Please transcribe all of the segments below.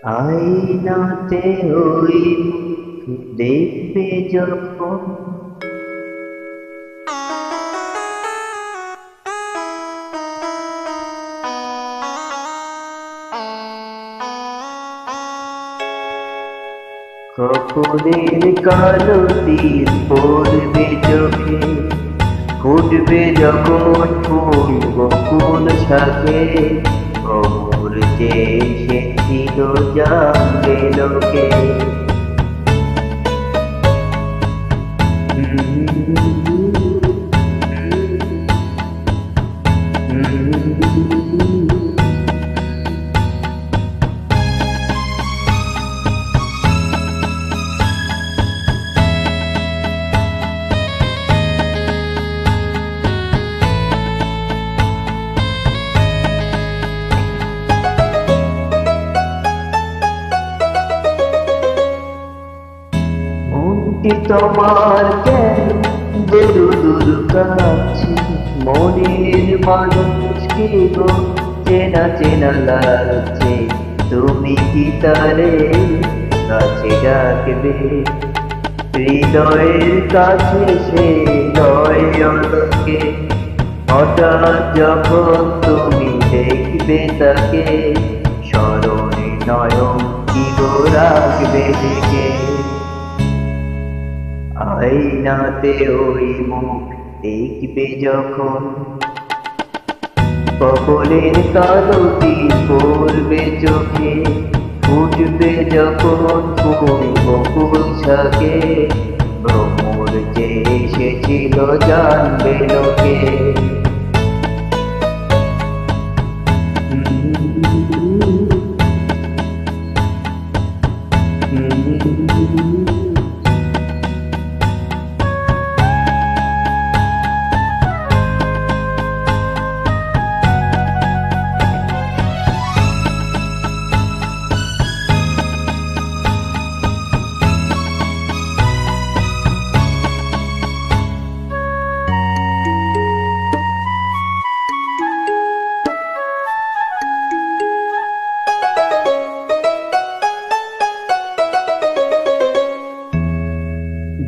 আয়নাতে ওই মুখ দেখবে যখন কপলের কালো তীর পড়বে চোখে, ফুটবে যখন ফুল বকুল শাখে, অমর যে সে ছিল জানবে লোকে। তোমার কেন দূর দূর কাছে, মনের মানুষ কি গো চেনা চেনা লাগছে, তুমি কি তারে কাছে ডাকবে? হৃদয়ের কাছে সে নয়নকে, হঠাৎ যখন তুমি দেখবে তাকে, স্মরণে নয়ন কি গো রাখবে ডেকে। আয়নাতে ওই মুখ দেখবে যখন, কপলের কালো তীর পড়বে চোখে, ফুটবে যখন ফুল বকুল শাখে, ভ্রমর যে এসেছিল জানবে লোকে।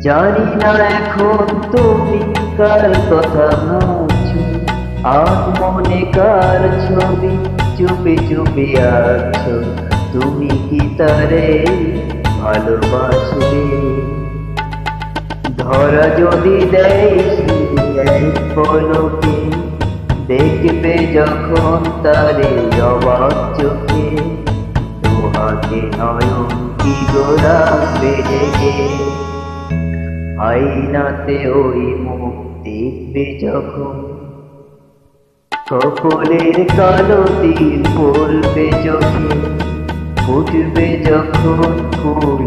জানি না এখন তুমি কার কথা ভাবছো, আর মনে কার ছবি চুপে চুপে আছো, তুমি কি তারে ভালোবাসবে? ধরা যদি দেয় এক পলকে, দেখবে যখন তারে অবাক চোখে, দুহাতে নয়ন কি গোরাবে জেগে। আয়নাতে ওই মুখ দেখবে যখন, কপলের কালো তীর পড়বে চোখে, ফুটবে যখন ফুল